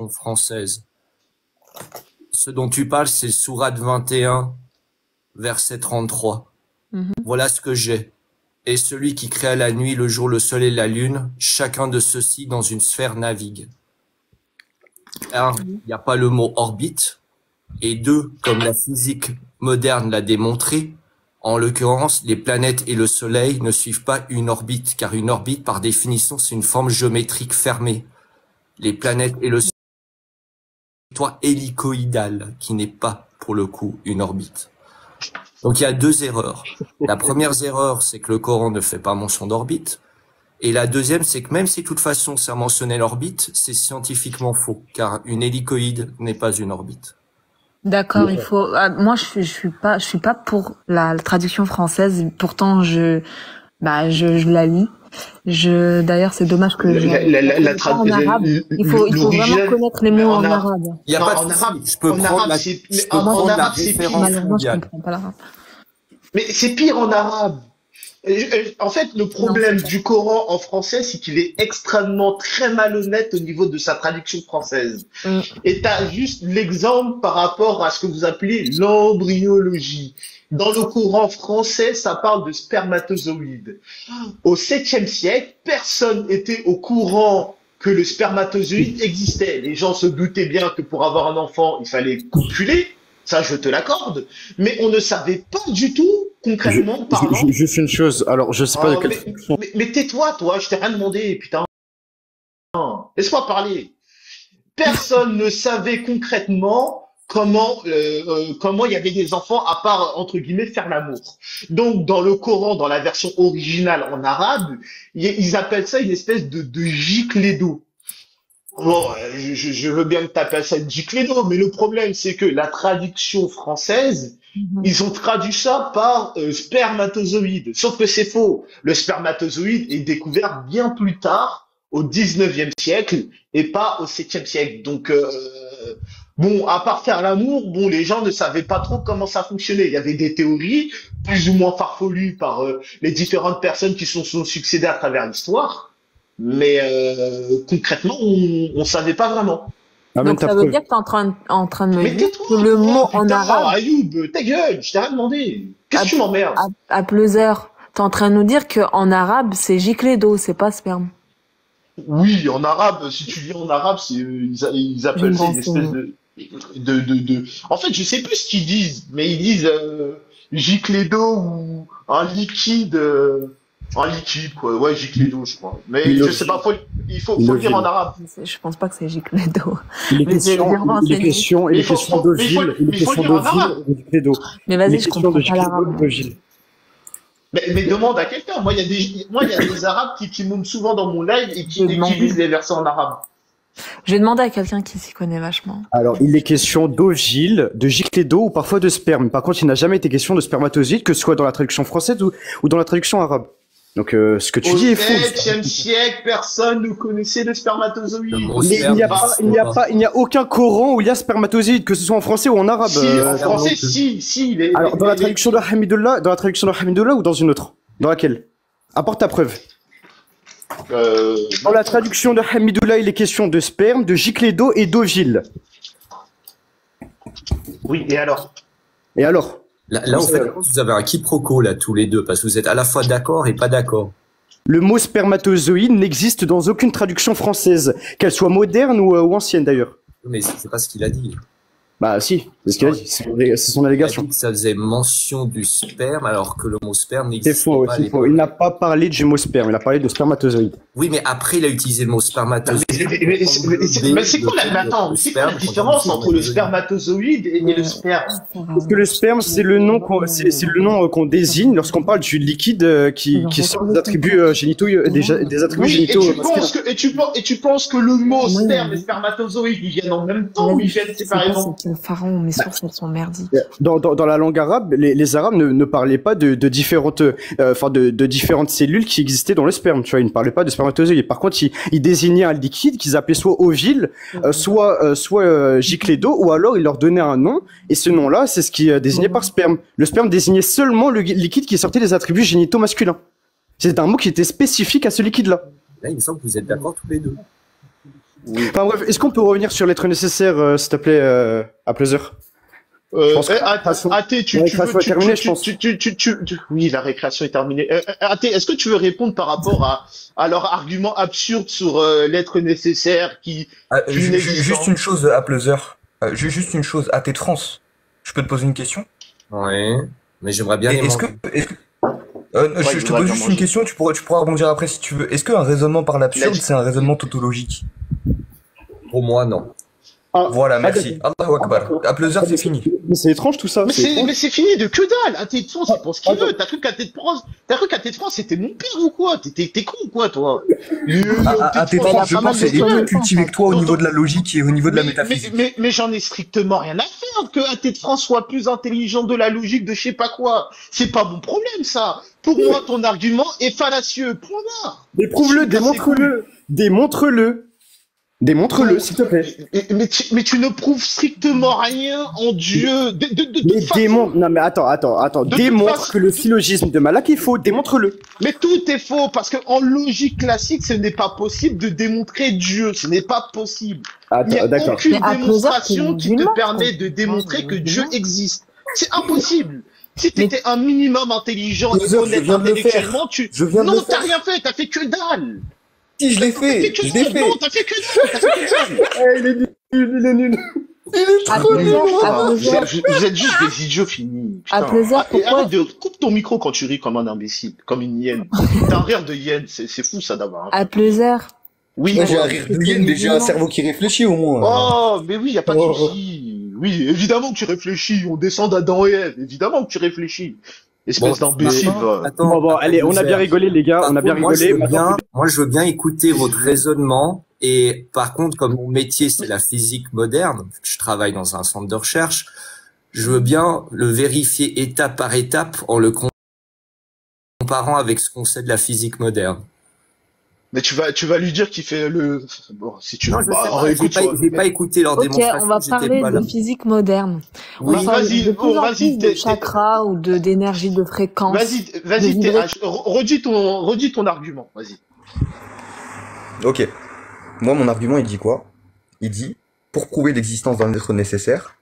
tradition française. Ce dont tu parles, c'est Sourate 21, verset 33. Voilà ce que j'ai. Et celui qui créa la nuit, le jour, le soleil et la lune, chacun de ceux-ci dans une sphère navigue. 1, il n'y a pas le mot orbite. Et 2, comme la physique moderne l'a démontré, en l'occurrence, les planètes et le soleil ne suivent pas une orbite, car une orbite, par définition, c'est une forme géométrique fermée. Les planètes et le soleil, c'est une trajectoire hélicoïdale, qui n'est pas, pour le coup, une orbite. Donc il y a 2 erreurs. La première erreur, c'est que le Coran ne fait pas mention d'orbite. Et la deuxième, c'est que même si de toute façon ça mentionnait l'orbite, c'est scientifiquement faux, car une hélicoïde n'est pas une orbite. D'accord, il faut. Moi, je suis pas pour la traduction française. Pourtant, je la lis. D'ailleurs, c'est dommage que en arabe. Il faut vraiment connaître les mots en arabe. Il y a pas de arabe. Je peux prendre la référence. Malheureusement, je comprends pas l'arabe. Mais c'est pire en arabe. En fait, le problème du Coran en français, c'est qu'il est extrêmement très malhonnête au niveau de sa traduction française. Et t'as juste l'exemple par rapport à ce que vous appelez l'embryologie. Dans le Coran français, ça parle de spermatozoïdes. Au 7e siècle, personne n'était au courant que le spermatozoïde existait. Les gens se doutaient bien que pour avoir un enfant, il fallait copuler. Ça, je te l'accorde. Mais on ne savait pas du tout, concrètement parlant. Juste une chose. Alors, je sais pas de quelle fonction. Mais tais-toi, toi. Je t'ai rien demandé, putain. Laisse-moi parler. Personne ne savait concrètement comment il y avait des enfants à part, entre guillemets, faire l'amour. Donc, dans le Coran, dans la version originale en arabe, ils appellent ça une espèce de gicle d'eau. Bon, je veux bien que tu appelles ça une gicle d'eau, mais le problème, c'est que la traduction française, ils ont traduit ça par spermatozoïde. Sauf que c'est faux. Le spermatozoïde est découvert bien plus tard, au 19e siècle, et pas au 7e siècle. Donc, bon, à part faire l'amour, bon, les gens ne savaient pas trop comment ça fonctionnait. Il y avait des théories, plus ou moins farfelues par les différentes personnes qui sont succédées à travers l'histoire. Mais concrètement, on savait pas vraiment. Donc ça veut dire que t'es en train de me dire que le mot en arabe... Ayoub, ta gueule, je t'ai rien demandé. Qu'est-ce que tu m'emmerdes? À plusieurs, t'es en train de nous dire que en arabe, c'est gicle d'eau, c'est pas sperme. Oui, en arabe, si tu lis en arabe, ils appellent ça une espèce de... En fait, je sais plus ce qu'ils disent, mais ils disent gicle d'eau ou un liquide... En liquide, quoi. Ouais, gicle d'eau, je crois. Mais je sais pas, il faut le dire en arabe. Je pense pas que c'est gicle d'eau. Les questions d'ovile, gicle d'eau. Mais vas-y, je comprends pas l'arabe. Mais demande à quelqu'un. Moi, il y a des arabes qui montent souvent dans mon live et qui lisent les versets en arabe. Je vais demander à quelqu'un qui s'y connaît vachement. Alors, il est question d'ovile, de gicle d'eau ou parfois de sperme. Par contre, il n'a jamais été question de spermatozoïde, que ce soit dans la traduction française ou dans la traduction arabe. Donc, ce que tu dis est faux. Au 7e siècle, personne ne connaissait le spermatozoïde. Il n'y a aucun Coran où il y a spermatozoïde, que ce soit en français ou en arabe. Si, en français, si. Alors, dans la traduction de Hamidullah ou dans une autre? Dans laquelle? Apporte ta preuve. Dans la traduction de Hamidullah, il est question de sperme, de gicle d'eau et d'ovile. Oui, et alors? Et alors? Là, en fait, vous avez un quiproquo, là, tous les deux, parce que vous êtes à la fois d'accord et pas d'accord. Le mot spermatozoïde n'existe dans aucune traduction française, qu'elle soit moderne ou ancienne d'ailleurs. Mais c'est pas ce qu'il a dit. Bah si, c'est ce qu'il a dit, c'est son allégation. Il a dit que ça faisait mention du sperme, alors que le mot sperme n'existe pas. C'est faux. Il n'a pas parlé du mot sperme, il a parlé de spermatozoïde. Oui, mais après, il a utilisé le mot spermatozoïde. Mais c'est quoi la différence entre le spermatozoïde et le sperme? Parce que le sperme, c'est le nom qu'on désigne lorsqu'on parle du liquide qui sort des attributs génitaux, des attributs génitaux. Et tu penses que le mot sperme et spermatozoïde, ils viennent en même temps ou ils viennent séparément? Pharaon, mes sources elles sont merdiques. Dans la langue arabe, les Arabes ne parlaient pas de différentes cellules qui existaient dans le sperme. Tu vois, ils ne parlaient pas de spermatozoïdes. Par contre, ils désignaient un liquide qu'ils appelaient soit ovile, soit gicle d'eau, ou alors ils leur donnaient un nom. Et ce nom-là, c'est ce qui désignait par sperme. Le sperme désignait seulement le liquide qui sortait des attributs génitaux masculins. C'était un mot qui était spécifique à ce liquide-là. Là, il me semble que vous êtes d'accord tous les deux. Oui. Enfin bref, est-ce qu'on peut revenir sur l'être nécessaire, s'il te plaît, à plusieurs? Oui, la récréation est terminée. Athé, est-ce que tu veux répondre par rapport à leur argument absurde sur l'être nécessaire juste une chose à Pleasure. Juste une chose, Athé de France. Je peux te poser une question? Oui, mais j'aimerais bien je te pose juste une question, tu pourras rebondir après si tu veux. Est-ce qu'un raisonnement par l'absurde, c'est un raisonnement tautologique? Pour moi, non. Voilà, merci. Allahu Akbar. À Pleasure, c'est fini. Mais c'est étrange tout ça. Mais c'est fini de que dalle. Athé de France, il pense qu'il veut. T'as cru qu'Athé de France, c'était mon père ou quoi? T'es con ou quoi, toi? Athé de France, je pense, c'est plus cultivé que toi au niveau de la logique et au niveau de la métaphysique. Mais j'en ai strictement rien à faire que Athé de France soit plus intelligent de la logique de je sais pas quoi. C'est pas mon problème, ça. Pour moi, ton argument est fallacieux. Point barre. Mais prouve-le, démontre-le. Démontre-le, s'il te plaît. Mais tu ne prouves strictement rien en Dieu. Non, mais attends. Démontre que le syllogisme de Malak est faux. Démontre-le. Mais tout est faux parce que en logique classique, ce n'est pas possible de démontrer Dieu. Ce n'est pas possible. Il n'y a aucune démonstration qui te permet de démontrer que Dieu existe. C'est impossible. Si t'étais un minimum intelligent et honnête intellectuellement, non, t'as rien fait. T'as fait que dalle. Si, je l'ai fait. Non, t'as fait que dalle. Il est nul. Il est trop nul. Vous êtes juste des idiots finis. Arrête de coupe ton micro quand tu ris comme un imbécile, comme une hyène. T'as un rire de hyène, c'est fou ça d'avoir. À Pleasure. Oui. J'ai un rire de hyène, mais j'ai un cerveau qui réfléchit au moins. Oh, mais oui, y a pas de souci. Oui, évidemment que tu réfléchis. On descend d'Adam et Ève. Évidemment que tu réfléchis. Espèce d'imbécile. Allez, on a bien rigolé, les gars. On a bien rigolé. Moi, je veux bien écouter votre raisonnement. Et par contre, comme mon métier, c'est la physique moderne, je travaille dans un centre de recherche, je veux bien le vérifier étape par étape en le comparant avec ce qu'on sait de la physique moderne. Mais tu vas lui dire qu'il fait le... Bon, si tu veux... j'ai pas écouté leur démonstration. Ok, on va parler de physique moderne. Oui, vas-y, de chakra ou d'énergie, de fréquence. Vas-y, redis ton argument, vas-y. Ok. Moi, mon argument, il dit quoi? Il dit, pour prouver l'existence d'un être nécessaire,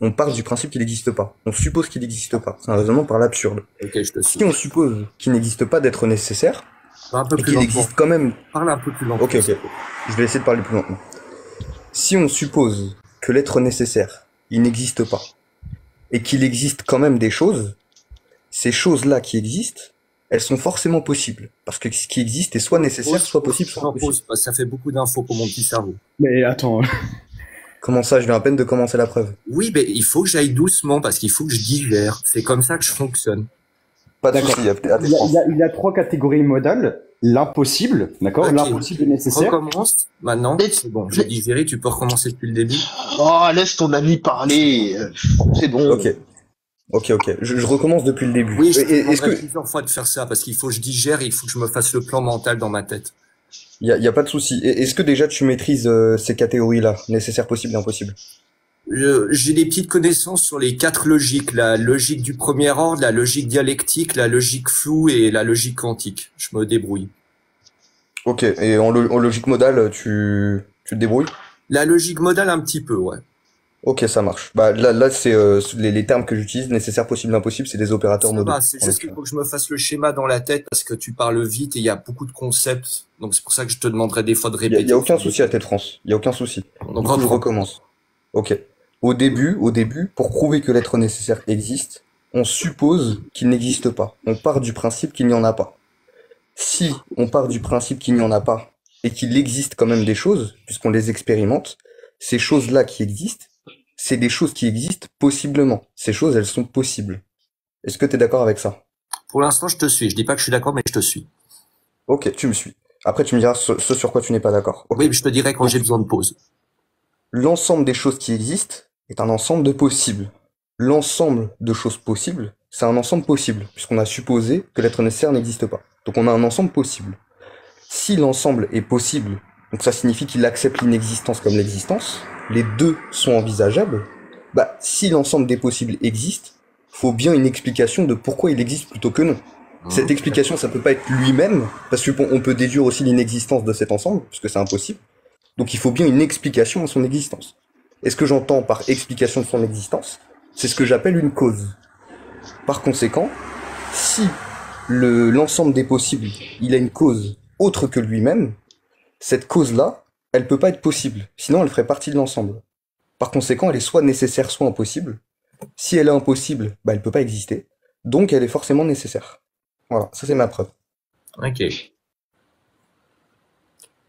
on part du principe qu'il n'existe pas. On suppose qu'il n'existe pas. C'est un raisonnement par l'absurde. Ok, je te suis. Si on suppose qu'il n'existe pas d'être nécessaire, et qu'il existe quand même... Parle un peu plus lentement. Ok. Je vais essayer de parler plus lentement. Si on suppose que l'être nécessaire, il n'existe pas, et qu'il existe quand même des choses, ces choses-là qui existent, elles sont forcément possibles. Parce que ce qui existe est soit nécessaire, soit possible, soit impossible. Ça fait beaucoup d'infos pour mon petit cerveau. Mais attends... Comment ça? Je viens à peine de commencer la preuve. Oui, mais il faut que j'aille doucement parce qu'il faut que je digère. C'est comme ça que je fonctionne. Pas d'accord. Il y a 3 catégories modales. L'impossible, d'accord? Okay. L'impossible est nécessaire. Recommence maintenant. C'est bon, j'ai digéré, tu peux recommencer depuis le début. Oh, laisse ton ami parler. C'est bon. Ok. Je recommence depuis le début. Oui, est-ce que plusieurs fois de faire ça parce qu'il faut que je digère et il faut que je me fasse le plan mental dans ma tête. Il y a pas de souci. Est-ce que déjà tu maîtrises ces catégories-là, nécessaire, possible et impossible? J'ai des petites connaissances sur les 4 logiques, la logique du premier ordre, la logique dialectique, la logique floue et la logique quantique. Je me débrouille. Ok, et en logique modale, tu te débrouilles? La logique modale un petit peu, ouais. Ok, ça marche. Bah là c'est les termes que j'utilise, nécessaire, possible, impossible, c'est des opérateurs modaux. C'est juste qu'il faut que je me fasse le schéma dans la tête parce que tu parles vite et il y a beaucoup de concepts. Donc c'est pour ça que je te demanderai des fois de répéter. Il y a aucun souci à Tête France. Il y a aucun souci. Donc je recommence. Ok. Au début, pour prouver que l'être nécessaire existe, on suppose qu'il n'existe pas. On part du principe qu'il n'y en a pas. Si on part du principe qu'il n'y en a pas et qu'il existe quand même des choses, puisqu'on les expérimente, ces choses-là qui existent, c'est des choses qui existent possiblement. Ces choses, elles sont possibles. Est-ce que tu es d'accord avec ça? Pour l'instant, je te suis. Je dis pas que je suis d'accord, mais je te suis. Ok, tu me suis. Après, tu me diras ce sur quoi tu n'es pas d'accord. Okay. Oui, mais je te dirai quand j'ai besoin de pause. L'ensemble des choses qui existent est un ensemble de possibles. L'ensemble de choses possibles, c'est un ensemble possible, puisqu'on a supposé que l'être nécessaire n'existe pas. Donc on a un ensemble possible. Si l'ensemble est possible, donc ça signifie qu'il accepte l'inexistence comme l'existence, les deux sont envisageables, bah si l'ensemble des possibles existe, faut bien une explication de pourquoi il existe plutôt que non. Cette explication, ça peut pas être lui-même, parce qu'on peut déduire aussi l'inexistence de cet ensemble, puisque c'est impossible. Donc il faut bien une explication à son existence. Et ce que j'entends par explication de son existence, c'est ce que j'appelle une cause. Par conséquent, si l'ensemble des possibles, il a une cause autre que lui-même, cette cause-là, elle peut pas être possible. Sinon, elle ferait partie de l'ensemble. Par conséquent, elle est soit nécessaire, soit impossible. Si elle est impossible, bah, elle peut pas exister. Donc, elle est forcément nécessaire. Voilà, ça c'est ma preuve. Ok.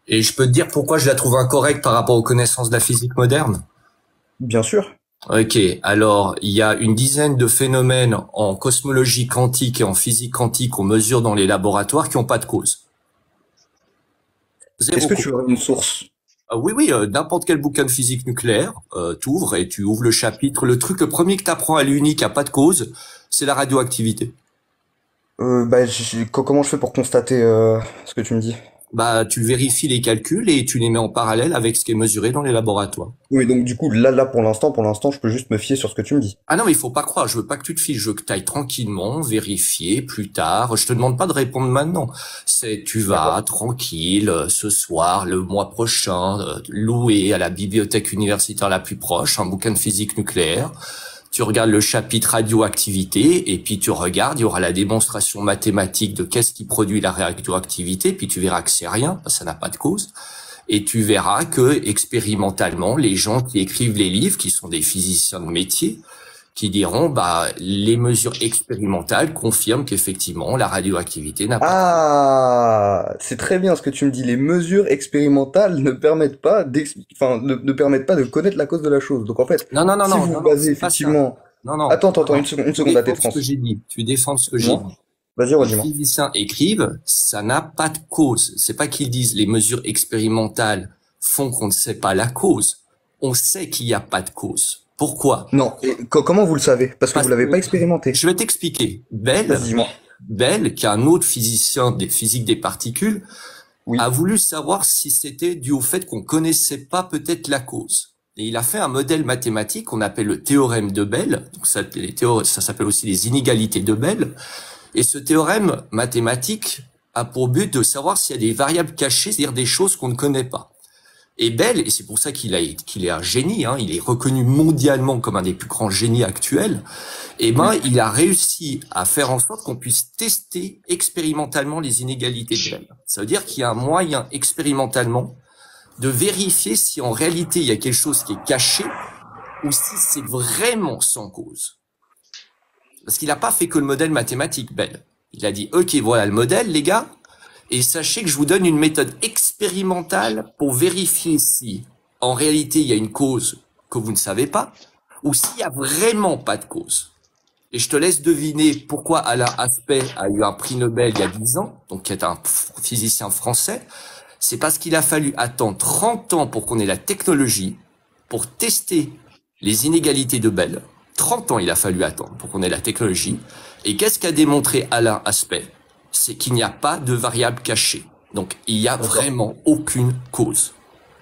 Et je peux te dire pourquoi je la trouve incorrecte par rapport aux connaissances de la physique moderne? Bien sûr. Ok, alors il y a une dizaine de phénomènes en cosmologie quantique et en physique quantique qu'on mesure dans les laboratoires qui n'ont pas de cause. Est-ce que tu as une source? Oui, n'importe quel bouquin de physique nucléaire, t'ouvres et tu ouvres le chapitre. Le premier que t'apprends à l'Uni qui a pas de cause, c'est la radioactivité. Comment je fais pour constater ce que tu me dis? Bah, tu vérifies les calculs et tu les mets en parallèle avec ce qui est mesuré dans les laboratoires. Oui, donc du coup, là, pour l'instant, je peux juste me fier sur ce que tu me dis. Ah non, mais il faut pas croire. Je veux pas que tu te fies. Je veux que tu ailles tranquillement vérifier plus tard. Je te demande pas de répondre maintenant. Tu vas tranquille ce soir, le mois prochain, louer à la bibliothèque universitaire la plus proche un bouquin de physique nucléaire. Tu regardes le chapitre radioactivité et puis tu regardes, il y aura la démonstration mathématique de qu'est-ce qui produit la radioactivité, puis tu verras que c'est rien, ça n'a pas de cause. Et tu verras que expérimentalement, les gens qui écrivent les livres, qui sont des physiciens de métier, qui diront, les mesures expérimentales confirment qu'effectivement, la radioactivité n'a pas de cause. Ah, c'est très bien ce que tu me dis. Les mesures expérimentales ne permettent pas ne permettent pas de connaître la cause de la chose. Donc en fait, si vous basez effectivement. Non. Attends, une seconde à tes France. Tu défends ce que j'ai dit. Vas-y, redis-moi. Les physiciens écrivent, ça n'a pas de cause. C'est pas qu'ils disent les mesures expérimentales font qu'on ne sait pas la cause. On sait qu'il n'y a pas de cause. Pourquoi? Non. Et comment vous le savez? Parce que vous l'avez pas expérimenté. Je vais t'expliquer. Bell, qui est un autre physicien des physiques des particules, a voulu savoir si c'était dû au fait qu'on connaissait pas peut-être la cause. Et il a fait un modèle mathématique qu'on appelle le théorème de Bell. Donc ça s'appelle aussi les inégalités de Bell. Et ce théorème mathématique a pour but de savoir s'il y a des variables cachées, c'est-à-dire des choses qu'on ne connaît pas. Et Bell, et c'est pour ça qu'il est un génie, il est reconnu mondialement comme un des plus grands génies actuels, il a réussi à faire en sorte qu'on puisse tester expérimentalement les inégalités de Bell. Ça veut dire qu'il y a un moyen expérimentalement de vérifier si en réalité il y a quelque chose qui est caché ou si c'est vraiment sans cause. Parce qu'il n'a pas fait que le modèle mathématique, Bell. Il a dit, ok, voilà le modèle, les gars, et sachez que je vous donne une méthode expérimentale pour vérifier si, en réalité, il y a une cause que vous ne savez pas, ou s'il n'y a vraiment pas de cause. Et je te laisse deviner pourquoi Alain Aspect a eu un prix Nobel il y a 10 ans, donc qui est un physicien français. C'est parce qu'il a fallu attendre 30 ans pour qu'on ait la technologie pour tester les inégalités de Bell. 30 ans il a fallu attendre pour qu'on ait la technologie. Et qu'est-ce qu'a démontré Alain Aspect? C'est qu'il n'y a pas de variable cachée. Donc, il n'y a vraiment aucune cause.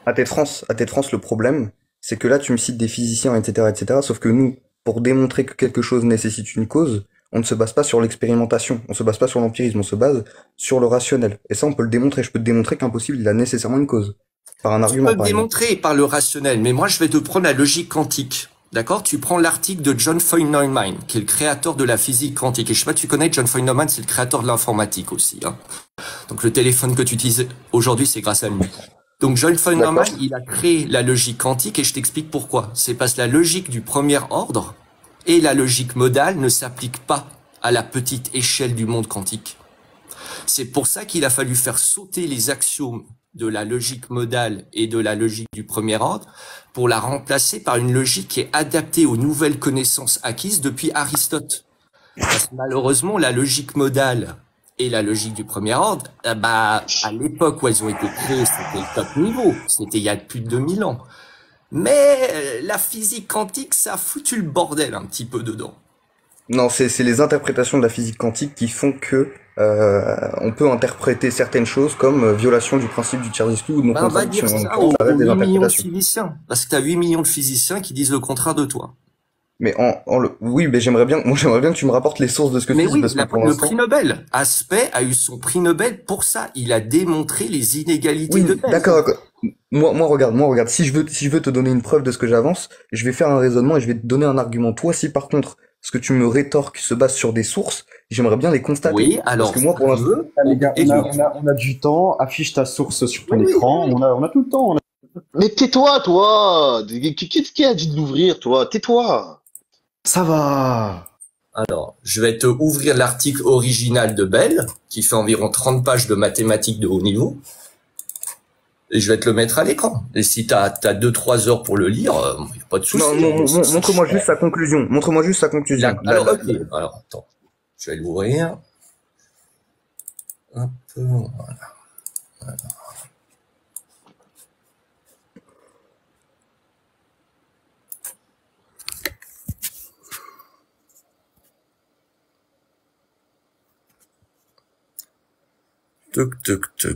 À Tête France, le problème, c'est que là, tu me cites des physiciens, etc., sauf que nous, pour démontrer que quelque chose nécessite une cause, on ne se base pas sur l'expérimentation, on se base pas sur l'empirisme, on se base sur le rationnel. Et ça, on peut le démontrer. Je peux te démontrer qu'impossible, il a nécessairement une cause. Par un argument, tu peux le démontrer par le rationnel, mais moi, je vais te prendre la logique quantique. D'accord? Tu prends l'article de John Neumann, qui est le créateur de la physique quantique. Et je sais pas, tu connais John Neumann, c'est le créateur de l'informatique aussi. Donc le téléphone que tu utilises aujourd'hui, c'est grâce à lui. Donc John Neumann, il a créé la logique quantique et je t'explique pourquoi. C'est parce que la logique du premier ordre et la logique modale ne s'appliquent pas à la petite échelle du monde quantique. C'est pour ça qu'il a fallu faire sauter les axiomes de la logique modale et de la logique du premier ordre pour la remplacer par une logique qui est adaptée aux nouvelles connaissances acquises depuis Aristote. Parce que malheureusement, la logique modale et la logique du premier ordre, à l'époque où elles ont été créées, c'était le top niveau. C'était il y a plus de 2000 ans. Mais la physique quantique, ça a foutu le bordel un petit peu dedans. Non, c'est les interprétations de la physique quantique qui font que on peut interpréter certaines choses comme violation du principe du tiers exclu ou de non-contradiction. On va dire ça aux 8 millions de physiciens. Parce que tu as 8 millions de physiciens qui disent le contraire de toi. Mais oui, mais j'aimerais bien que tu me rapportes les sources de ce que tu dis. Parce que le prix Nobel, Aspect a eu son prix Nobel pour ça. Il a démontré les inégalités de Bell. D'accord. regarde, si je veux te donner une preuve de ce que j'avance, je vais faire un raisonnement et je vais te donner un argument. Toi, si par contre, ce que tu me rétorques se base sur des sources, j'aimerais bien les constater. Oui, alors, parce que moi, pour l'instant, les gars, on a du temps, affiche ta source sur ton écran, on a tout le temps. Mais tais-toi, toi! Qui a dit de l'ouvrir, toi? Tais-toi! Ça va. Alors, je vais te ouvrir l'article original de Bell, qui fait environ 30 pages de mathématiques de haut niveau. Et je vais te le mettre à l'écran. Et si t'as 2-3 heures pour le lire, y a pas de souci. Non, montre-moi juste sa conclusion. Montre-moi juste sa conclusion. Alors, ok. Alors, attends. Je vais l'ouvrir. Hop, voilà.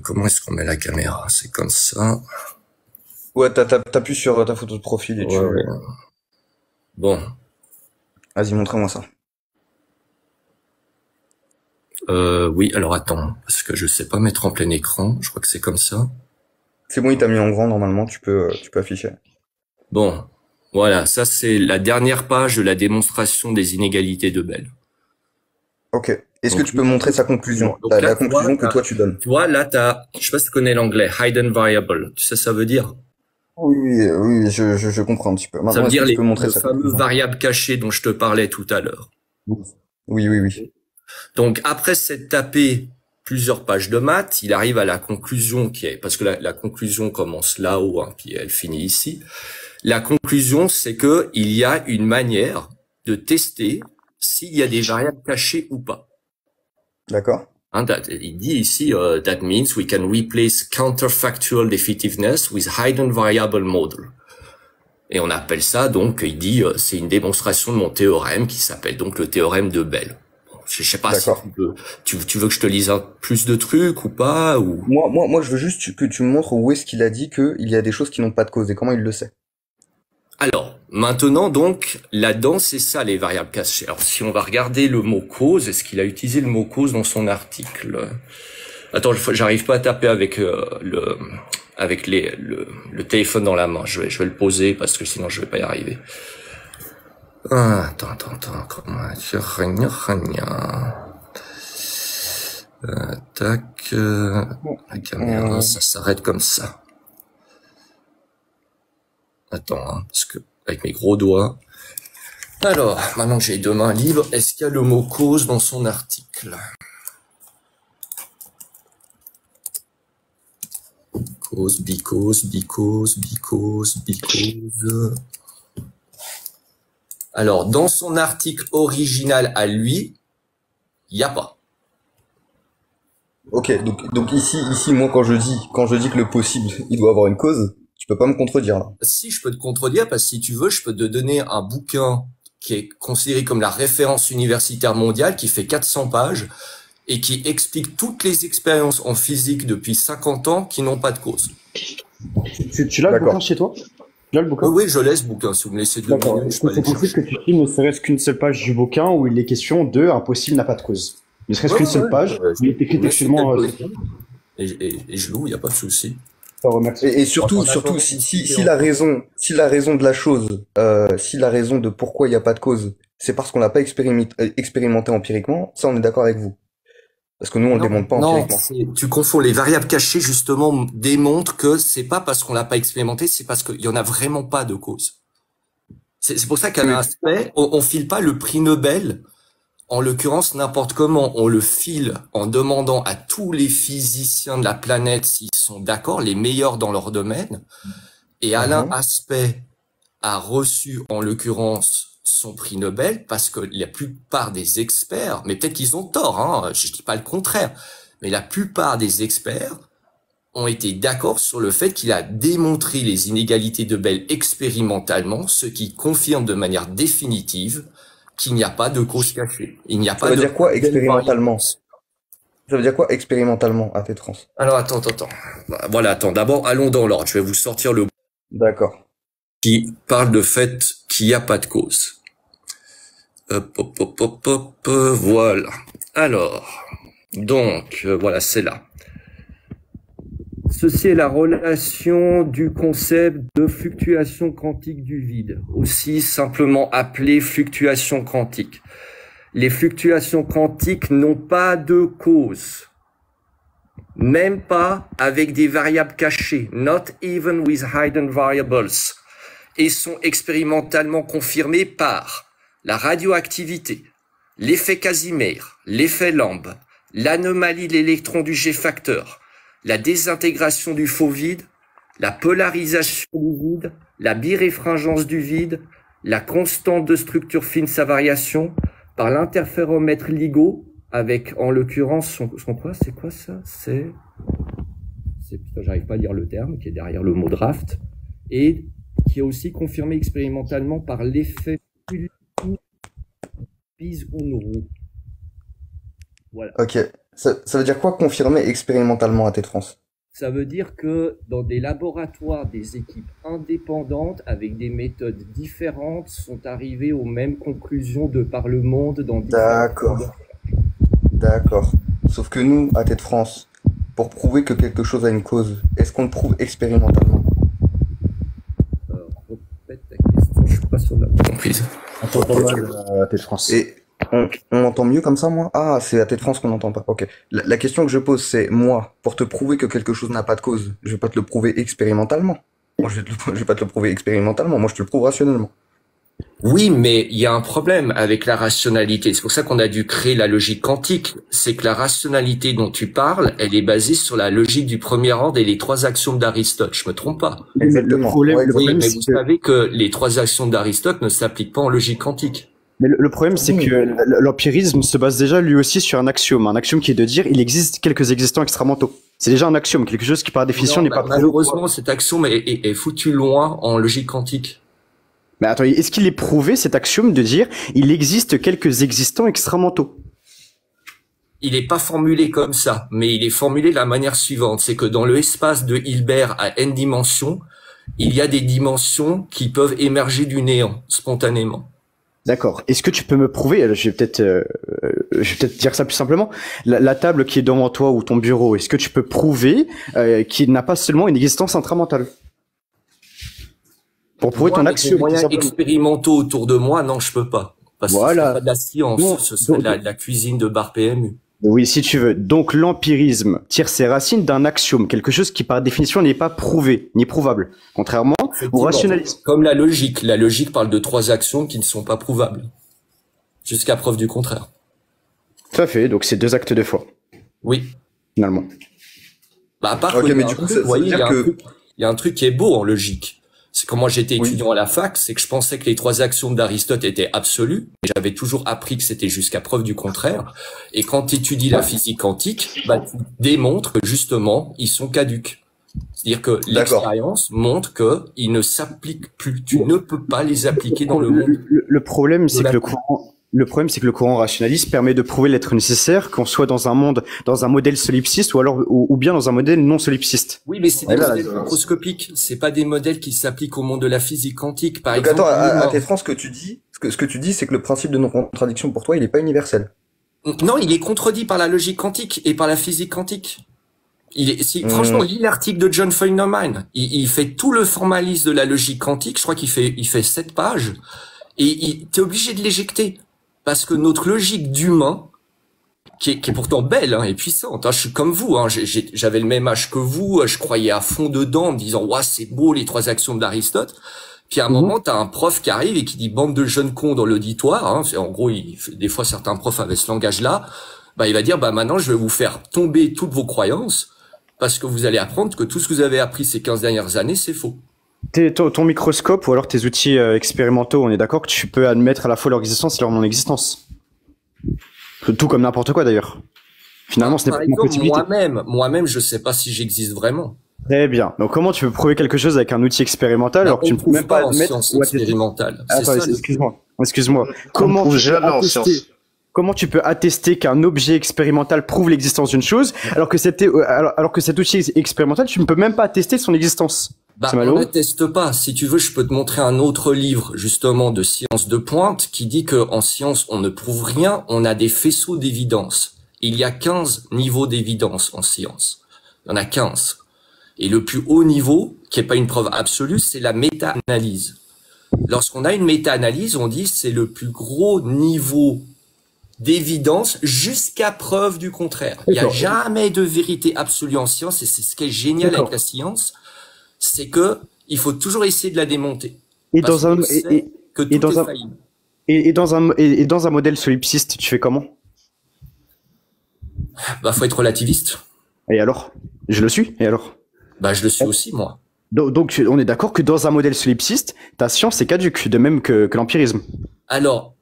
Comment est-ce qu'on met la caméra? C'est comme ça. Ouais, t'appuies sur ta photo de profil et ouais. Bon. Vas-y, montre-moi ça. Oui, alors attends, parce que je sais pas mettre en plein écran. Je crois que c'est comme ça. C'est bon, il t'a mis en grand, normalement, tu peux afficher. Bon. Voilà, ça c'est la dernière page de la démonstration des inégalités de Bell. Ok. Est-ce que tu peux montrer sa conclusion? La conclusion que toi tu donnes. Tu vois, là, je sais pas si tu connais l'anglais, hidden variable. Tu sais ça veut dire? Oui, je comprends un petit peu. Maintenant, ça veut dire les fameuses variables cachées dont je te parlais tout à l'heure. Oui. Donc, après s'être tapé plusieurs pages de maths, il arrive à la conclusion parce que la conclusion commence là-haut, hein, puis elle finit ici. La conclusion, c'est que il y a une manière de tester s'il y a des variables cachées ou pas. D'accord. Il dit ici, that means we can replace counterfactual definitiveness with hidden variable model. Et on appelle ça donc, il dit, c'est une démonstration de mon théorème qui s'appelle donc le théorème de Bell. Bon, je sais pas si tu veux que je te lise plus de trucs ou pas ou. Moi, je veux juste que tu me montres où est-ce qu'il a dit qu'il y a des choses qui n'ont pas de cause et comment il le sait. Alors, maintenant, donc, là-dedans, c'est ça, les variables cachées. Alors, si on va regarder le mot cause, est-ce qu'il a utilisé le mot cause dans son article? Attends, j'arrive pas à taper avec le téléphone dans la main. Je vais le poser parce que sinon je vais pas y arriver. Attends. Tac. La caméra, ça s'arrête comme ça. Attends, hein, parce que avec mes gros doigts. Alors, maintenant que j'ai les deux mains libres, est-ce qu'il y a le mot cause dans son article? Cause, because. Alors, dans son article original à lui, il n'y a pas. Ok, donc ici, moi, quand je dis que le possible, il doit avoir une cause, tu peux pas me contredire, là. Si, je peux te contredire, parce que si tu veux, je peux te donner un bouquin qui est considéré comme la référence universitaire mondiale, qui fait 400 pages, et qui explique toutes les expériences en physique depuis 50 ans qui n'ont pas de cause. Tu l'as le bouquin chez toi? Là, le bouquin? Oui, je laisse le bouquin. Si vous me laissez 2 minutes, je peux aller chercher. C'est possible que tu filmes ne serait-ce qu'une seule page du bouquin où il est question de impossible n'a pas de cause. Ne serait-ce qu'une seule page, il est écrit textuellement. Et je loue, il n'y a pas de souci. Et surtout, si la raison de la chose, si la raison de pourquoi il n'y a pas de cause, c'est parce qu'on l'a pas expérimenté empiriquement, ça on est d'accord avec vous. Parce que nous, on le démontre pas empiriquement. Non, tu confonds. Les variables cachées, justement, démontrent que c'est pas parce qu'on l'a pas expérimenté, c'est parce qu'il y en a vraiment pas de cause. C'est pour ça qu'à un aspect, on file pas le prix Nobel, en l'occurrence, n'importe comment. On le file en demandant à tous les physiciens de la planète s'ils sont d'accord, les meilleurs dans leur domaine. Et Alain Aspect a reçu, en l'occurrence, son prix Nobel parce que la plupart des experts, mais peut-être qu'ils ont tort, hein, je dis pas le contraire, mais la plupart des experts ont été d'accord sur le fait qu'il a démontré les inégalités de Bell expérimentalement, ce qui confirme de manière définitive qu'il n'y a pas de cause cachée. Il n'y a pas de. Ça veut dire quoi expérimentalement? Ça veut dire quoi expérimentalement à Tétrans? Alors attends. Voilà, attends. D'abord, allons dans l'ordre. Je vais vous sortir le. D'accord. Qui parle de fait qu'il n'y a pas de cause. Voilà. Alors, donc, voilà, c'est là. Ceci est la relation du concept de fluctuation quantique du vide, aussi simplement appelé fluctuation quantique. Les fluctuations quantiques n'ont pas de cause, même pas avec des variables cachées, not even with hidden variables, et sont expérimentalement confirmées par la radioactivité, l'effet Casimir, l'effet Lamb, l'anomalie de l'électron du G-facteur, la désintégration du faux vide, la polarisation du vide, la biréfringence du vide, la constante de structure fine sa variation, par l'interféromètre LIGO, avec en l'occurrence son quoi? C'est quoi ça? C'est putain, j'arrive pas à lire le terme, qui est derrière le mot draft, et qui est aussi confirmé expérimentalement par l'effet Pise-Unruh. Voilà. Ok. Ça veut dire quoi confirmer expérimentalement à Tête France? Ça veut dire que dans des laboratoires, des équipes indépendantes avec des méthodes différentes sont arrivées aux mêmes conclusions de par le monde dans D'accord. D'accord. Sauf que nous, à Tête France, pour prouver que quelque chose a une cause, est-ce qu'on le prouve expérimentalement? Répète ta question, je suis pas sûr d'avoir comprise. Attends pas mal à Tête France. Et on entend mieux comme ça, moi? Ah, c'est à Tête France qu'on n'entend pas. Ok. La question que je pose, c'est, moi, pour te prouver que quelque chose n'a pas de cause, je vais pas te le prouver expérimentalement. Moi, je vais pas te le prouver expérimentalement. Moi, je te le prouve rationnellement. Oui, mais il y a un problème avec la rationalité. C'est pour ça qu'on a dû créer la logique quantique. C'est que la rationalité dont tu parles, elle est basée sur la logique du premier ordre et les trois axiomes d'Aristote. Je me trompe pas? Exactement. Le problème, mais vous savez que les trois axiomes d'Aristote ne s'appliquent pas en logique quantique. Mais le problème, c'est que l'empirisme se base déjà lui aussi sur un axiome qui est de dire il existe quelques existants extramentaux. C'est déjà un axiome, quelque chose qui par définition n'est pas prouvé. Malheureusement, cet axiome est foutu loin en logique quantique. Mais attends, est-ce qu'il est prouvé cet axiome de dire il existe quelques existants extramentaux? Il n'est pas formulé comme ça, mais il est formulé de la manière suivante, c'est que dans le espace de Hilbert à n dimensions, il y a des dimensions qui peuvent émerger du néant spontanément. D'accord. Est-ce que tu peux me prouver, je vais peut-être dire ça plus simplement, la table qui est devant toi ou ton bureau, est-ce que tu peux prouver qu'il n'a pas seulement une existence intramentale? Pour prouver ton axiome. Les moyens expérimentaux autour de moi, non, je peux pas. Parce que ce serait pas de la science, ce serait de la cuisine de bar PMU. Oui, si tu veux. Donc l'empirisme tire ses racines d'un axiome, quelque chose qui par définition n'est pas prouvé, ni prouvable. Contrairement au rationalisme. Comme la logique parle de trois axiomes qui ne sont pas prouvables. Jusqu'à preuve du contraire. Tout à fait, donc c'est deux actes de foi. Oui. Finalement. Bah, à part que, mais du coup, vous voyez, il y a un truc qui est beau en logique. C'est quand moi j'étais étudiant à la fac, c'est que je pensais que les trois axiomes d'Aristote étaient absolus. J'avais toujours appris que c'était jusqu'à preuve du contraire. Et quand tu étudies la physique quantique, bah, tu démontres que justement, ils sont caducs. C'est-à-dire que l'expérience montre que ils ne s'appliquent plus. Tu ne peux pas les appliquer dans le monde. Le problème, c'est que le courant rationaliste permet de prouver l'être nécessaire, qu'on soit dans un monde, dans un modèle solipsiste ou bien dans un modèle non solipsiste. Oui, mais c'est des modèles microscopiques. C'est pas des modèles qui s'appliquent au monde de la physique quantique, par exemple. Donc attends, à Tête France, ce que tu dis, c'est que le principe de non-contradiction pour toi, il est pas universel. Non, il est contredit par la logique quantique et par la physique quantique. Franchement, lis l'article de John Feynman. Il fait tout le formalisme de la logique quantique. Je crois qu'il fait 7 pages. Et t'es obligé de l'éjecter. Parce que notre logique d'humain, qui est pourtant belle et puissante, je suis comme vous, j'avais le même âge que vous, je croyais à fond dedans en me disant « c'est beau les trois axiomes d'Aristote ». Puis à un moment, t'as un prof qui arrive et qui dit « bande de jeunes cons dans l'auditoire ». En gros, des fois, certains profs avaient ce langage-là. Il va dire « maintenant, je vais vous faire tomber toutes vos croyances parce que vous allez apprendre que tout ce que vous avez appris ces 15 dernières années, c'est faux ». Ton microscope ou alors tes outils expérimentaux, on est d'accord que tu peux admettre à la fois leur existence et leur non-existence. Tout comme n'importe quoi d'ailleurs. Finalement, ce n'est pas une possibilité. Moi-même, je sais pas si j'existe vraiment. Très bien. Donc comment tu peux prouver quelque chose avec un outil expérimental alors que tu ne peux même pas admettre ou expérimental. Excuse-moi. Comment tu peux attester qu'un objet expérimental prouve l'existence d'une chose alors que cet outil expérimental, tu ne peux même pas attester de son existence? On n'atteste pas. Si tu veux, je peux te montrer un autre livre, justement, de science de pointe, qui dit que en science, on ne prouve rien, on a des faisceaux d'évidence. Il y a 15 niveaux d'évidence en science. Il y en a 15. Et le plus haut niveau, qui est pas une preuve absolue, c'est la méta-analyse. Lorsqu'on a une méta-analyse, on dit c'est le plus gros niveau d'évidence jusqu'à preuve du contraire. Il n'y a jamais de vérité absolue en science, et c'est ce qui est génial avec la science, c'est que il faut toujours essayer de la démonter. Et dans un modèle solipsiste, tu fais comment? Bah, faut être relativiste. Et alors? Je le suis, et alors? Bah, je le suis aussi, moi. Donc, on est d'accord que dans un modèle solipsiste, ta science est caduque, de même que l'empirisme. Alors,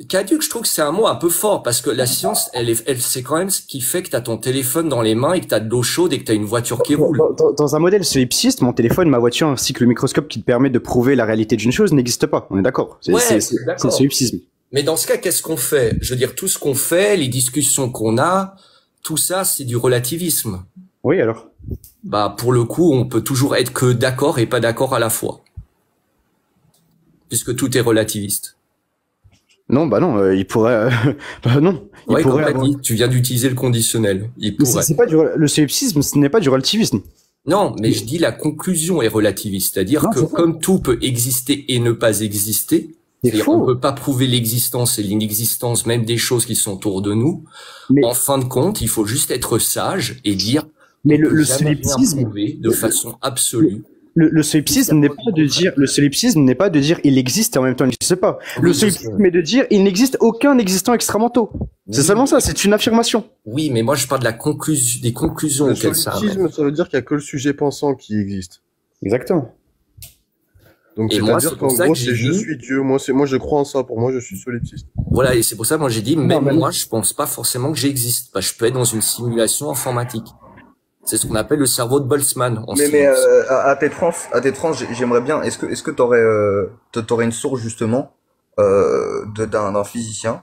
caduque, je trouve que c'est un mot un peu fort, parce que la science, c'est quand même ce qui fait que t'as ton téléphone dans les mains et que t'as de l'eau chaude et que t'as une voiture qui roule. Dans un modèle solipsiste, mon téléphone, ma voiture, ainsi que le microscope qui te permet de prouver la réalité d'une chose n'existe pas. On est d'accord. C'est le solipsisme. Mais dans ce cas, qu'est-ce qu'on fait? Je veux dire, tout ce qu'on fait, les discussions qu'on a, tout ça, c'est du relativisme. Oui, alors? Bah, pour le coup, on peut toujours être que d'accord et pas d'accord à la fois. Puisque tout est relativiste. Non, bah non, il pourrait, non. Ouais, comme t'as dit, tu viens d'utiliser le conditionnel. Il pourrait. C'est pas le solipsisme, ce n'est pas du relativisme. Non, mais je dis la conclusion est relativiste. C'est-à-dire que comme tout peut exister et ne pas exister, on peut pas prouver l'existence et l'inexistence même des choses qui sont autour de nous. Mais en fin de compte, il faut juste être sage et dire mais le solipsisme de façon absolue. Le solipsisme n'est pas de dire il existe et en même temps il n'existe pas. Le solipsisme est de dire il n'existe aucun existant extramentaux. C'est seulement ça, c'est une affirmation. Oui, mais moi je parle de des conclusions auxquelles ça amène. Le solipsisme, ça veut dire qu'il n'y a que le sujet pensant qui existe. Exactement. Donc c'est-à-dire qu'en gros c'est je suis Dieu, moi je crois en ça, pour moi je suis solipsiste. Voilà, et c'est pour ça moi j'ai dit moi je pense pas forcément que j'existe. Bah, je peux être dans une simulation informatique. C'est ce qu'on appelle le cerveau de Boltzmann. Mais à tes trans, j'aimerais bien. Est-ce que t'aurais une source justement d'un physicien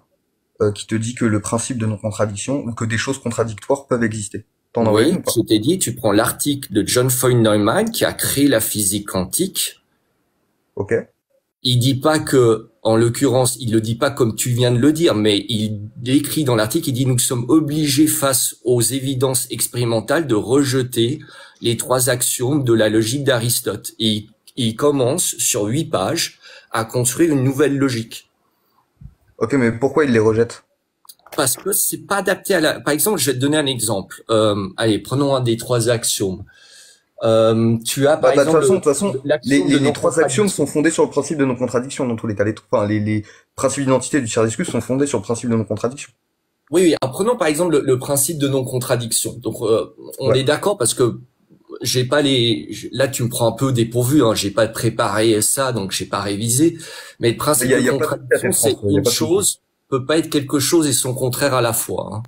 qui te dit que le principe de non-contradiction ou que des choses contradictoires peuvent exister? T'en aurais une ou pas? Je t'ai dit, tu prends l'article de John Foy Neumann qui a créé la physique quantique. Ok. Il dit pas que, en l'occurrence, il le dit pas comme tu viens de le dire, mais il décrit dans l'article, il dit nous sommes obligés face aux évidences expérimentales de rejeter les 3 axiomes de la logique d'Aristote. Et il commence sur 8 pages à construire une nouvelle logique. Ok, mais pourquoi il les rejette? Parce que c'est pas adapté à la. Par exemple, je vais te donner un exemple. Allez, prenons un des 3 axiomes. Tu as par exemple de toute façon les 3 axiomes sont fondés sur le principe de non-contradiction dans tous les cas. Les principes d'identité du tiers discus sont fondés sur le principe de non-contradiction. Oui, alors prenons par exemple le principe de non-contradiction. Donc on est d'accord parce que j'ai pas là tu me prends un peu dépourvu, hein, j'ai pas préparé ça donc j'ai pas révisé, mais le principe de non-contradiction c'est une chose peut pas être quelque chose et son contraire à la fois. Hein.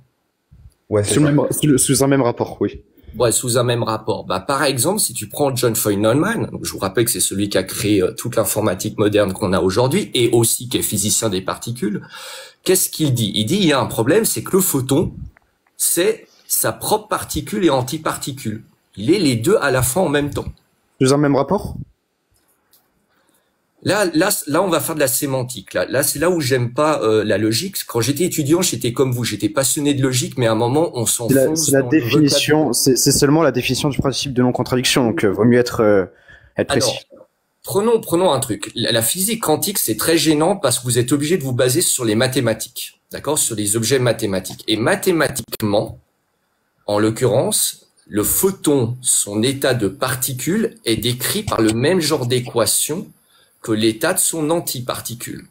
Ouais, sous un même rapport, oui. Ouais, sous un même rapport. Bah, par exemple, si tu prends John Foy Neumann, donc je vous rappelle que c'est celui qui a créé toute l'informatique moderne qu'on a aujourd'hui et aussi qui est physicien des particules, qu'est-ce qu'il dit? Il dit il y a un problème, c'est que le photon, c'est sa propre particule et antiparticule. Il est les deux à la fois en même temps. Sous un même rapport? Là, on va faire de la sémantique. Là, c'est là où j'aime pas la logique. Quand j'étais étudiant, j'étais comme vous, j'étais passionné de logique, mais à un moment, on s'enfonce. C'est la définition. C'est seulement la définition du principe de non-contradiction. Donc, vaut mieux être précis. Alors, prenons un truc. La physique quantique, c'est très gênant parce que vous êtes obligé de vous baser sur les mathématiques, d'accord, sur les objets mathématiques. Et mathématiquement, en l'occurrence, le photon, son état de particule, est décrit par le même genre d'équation que l'état de son antiparticule.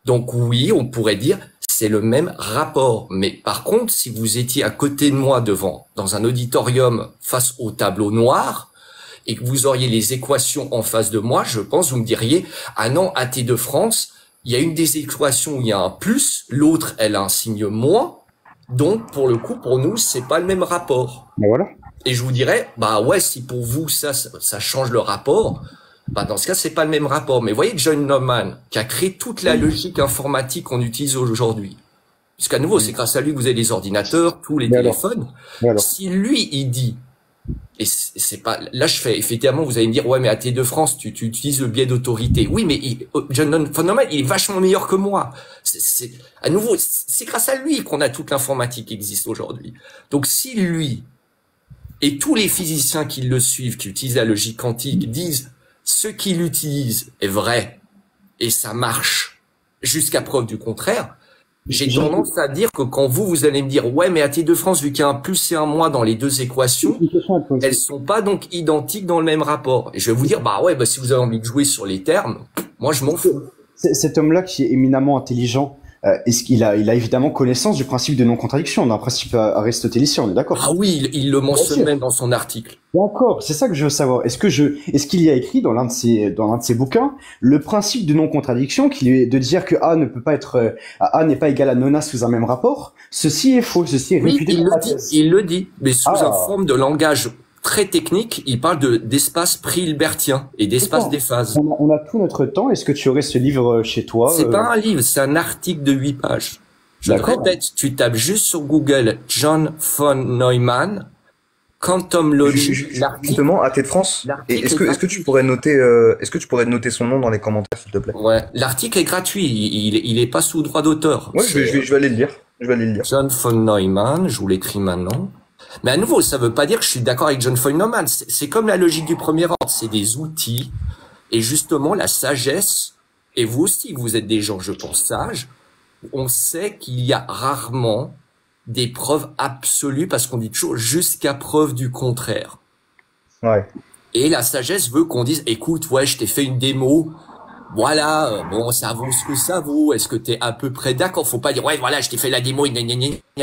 Donc oui, on pourrait dire c'est le même rapport. Mais par contre, si vous étiez à côté de moi dans un auditorium face au tableau noir et que vous auriez les équations en face de moi, je pense vous me diriez ah non, AT de France, il y a une des équations où il y a un plus, l'autre elle a un signe moins. Donc pour le coup, pour nous, c'est pas le même rapport. Ben voilà. Et je vous dirais bah ouais, si pour vous ça change le rapport, bah dans ce cas, c'est pas le même rapport. Mais voyez John Neumann, qui a créé toute la logique informatique qu'on utilise aujourd'hui. Puisqu'à nouveau, c'est grâce à lui que vous avez les ordinateurs, tous les téléphones. Si lui, il dit, et c'est pas, là je fais, effectivement, vous allez me dire, ouais, mais à T2 France, tu utilises le biais d'autorité. Oui, mais John Neumann, il est vachement meilleur que moi. À nouveau, c'est grâce à lui qu'on a toute l'informatique qui existe aujourd'hui. Donc si lui, Et tous les physiciens qui le suivent, qui utilisent la logique quantique, disent ce qu'il utilise est vrai et ça marche jusqu'à preuve du contraire. J'ai tendance à dire que quand vous allez me dire ouais mais à T de France vu qu'il y a un plus et un moins dans les deux équations, elles sont pas donc identiques dans le même rapport. Et je vais vous dire bah ouais bah si vous avez envie de jouer sur les termes, moi je m'en fous. Cet homme-là qui est éminemment intelligent, est-ce qu'il a évidemment connaissance du principe de non-contradiction, d'un principe aristotélicien, on est d'accord? Ah oui, il le mentionne même dans son article. D'accord, c'est ça que je veux savoir. Est-ce qu'il y a écrit dans l'un de ses bouquins le principe de non-contradiction, qui est de dire que A ne peut pas être A n'est pas égal à nona sous un même rapport? Ceci est faux, ceci est réfuté par la thèse. Il le dit, mais sous une forme de langage très technique, il parle d'espace prix-hilbertien et d'espace des phases. On a tout notre temps. Est-ce que tu aurais ce livre chez toi? C'est pas un livre, c'est un article de 8 pages. Je le répète, tu tapes juste sur Google John von Neumann, Quantum Logic, l'article. Justement, à T de France. Et est-ce que tu pourrais noter son nom dans les commentaires, s'il te plaît? Ouais. L'article est gratuit. Il est pas sous droit d'auteur. Ouais, je vais aller le lire. John von Neumann, je vous l'écris maintenant. Mais à nouveau, ça veut pas dire que je suis d'accord avec John von Neumann. C'est comme la logique du premier ordre. C'est des outils. Et justement, la sagesse, et vous aussi, vous êtes des gens, je pense, sages, on sait qu'il y a rarement des preuves absolues parce qu'on dit toujours jusqu'à preuve du contraire. Ouais. Et la sagesse veut qu'on dise, écoute, ouais, je t'ai fait une démo. Voilà, bon, ça vaut ce que ça vaut. Est-ce que t'es à peu près d'accord? Faut pas dire, ouais, voilà, je t'ai fait la démo,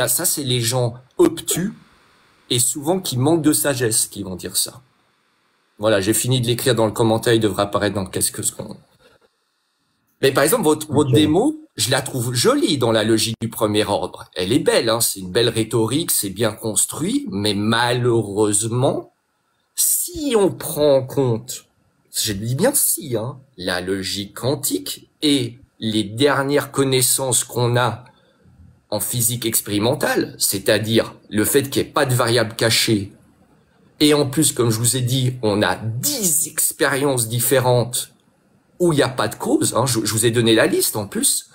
ça, c'est les gens obtus. Et souvent qui manquent de sagesse qui vont dire ça. Voilà, j'ai fini de l'écrire dans le commentaire, il devrait apparaître dans quelques secondes. Mais par exemple, votre démo, je la trouve jolie dans la logique du premier ordre. Elle est belle, hein, c'est une belle rhétorique, c'est bien construit, mais malheureusement, si on prend en compte, je dis bien si, hein, la logique quantique et les dernières connaissances qu'on a en physique expérimentale, c'est-à-dire le fait qu'il n'y ait pas de variable cachée, et en plus, comme je vous ai dit, on a 10 expériences différentes où il n'y a pas de cause, hein, je vous ai donné la liste en plus,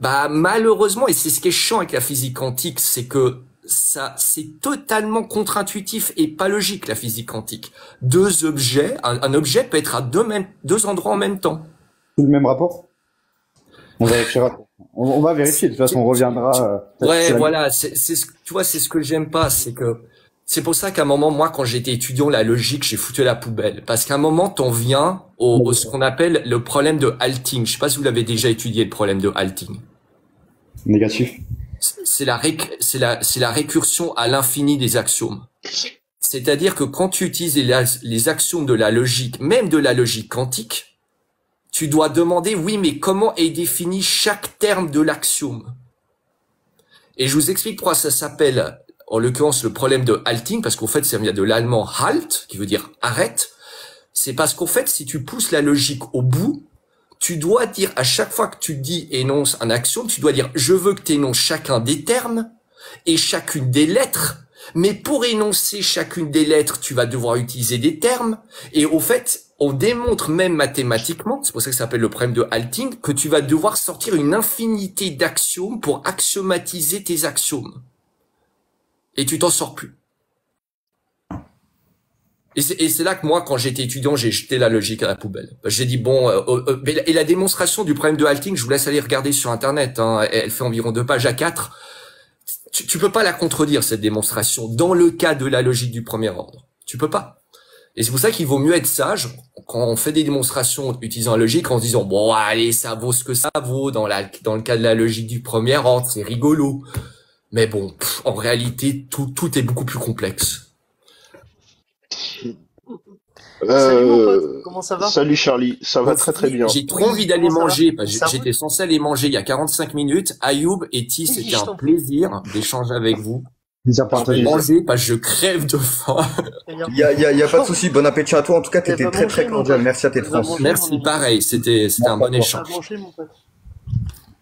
bah malheureusement, et c'est ce qui est chiant avec la physique quantique, c'est que ça, c'est totalement contre-intuitif et pas logique, la physique quantique. Deux objets, un objet peut être à deux endroits en même temps. C'est le même rapport? On va vérifier, de toute façon, on reviendra. Ouais, voilà, tu vois, c'est ce que j'aime pas, c'est que, c'est pour ça qu'à un moment, moi, quand j'étais étudiant, la logique, j'ai foutu à la poubelle. Parce qu'à un moment, t'en viens au ce qu'on appelle le problème de halting. Je sais pas si vous l'avez déjà étudié, le problème de halting. Négatif. C'est la récursion à l'infini des axiomes. C'est-à-dire que quand tu utilises les axiomes de la logique, même de la logique quantique, tu dois demander, oui, mais comment est défini chaque terme de l'axiome? Et je vous explique pourquoi ça s'appelle, en l'occurrence, le problème de halting, parce qu'en fait, ça vient de l'allemand halt, qui veut dire arrête. C'est parce qu'en fait, si tu pousses la logique au bout, tu dois dire, à chaque fois que tu énonces un axiome, tu dois dire, je veux que tu énonces chacun des termes et chacune des lettres. Mais pour énoncer chacune des lettres, tu vas devoir utiliser des termes. Et au fait, on démontre même mathématiquement, c'est pour ça que ça s'appelle le problème de halting, que tu vas devoir sortir une infinité d'axiomes pour axiomatiser tes axiomes. Et tu t'en sors plus. Et c'est là que moi, quand j'étais étudiant, j'ai jeté la logique à la poubelle. J'ai dit, bon, et la démonstration du problème de halting, je vous laisse aller regarder sur Internet, hein, elle fait environ 2 pages à 4. Tu peux pas la contredire, cette démonstration, dans le cas de la logique du premier ordre. Tu peux pas. Et c'est pour ça qu'il vaut mieux être sage quand on fait des démonstrations utilisant la logique en se disant, bon, allez, ça vaut ce que ça vaut dans le cas de la logique du premier ordre, c'est rigolo. Mais bon, en réalité, tout est beaucoup plus complexe. Salut mon pote, comment ça va? Salut Charlie, ça va très bien. J'ai trop envie d'aller manger, j'étais censé aller manger il y a 45 minutes. Ayoub et Tis, c'était un plaisir d'échanger avec vous. Manger parce que je crève de faim. Il y a pas de souci, bon appétit à toi. En tout cas, t'étais très cordial. Merci à tes trans. Merci, pareil, c'était un bon échange.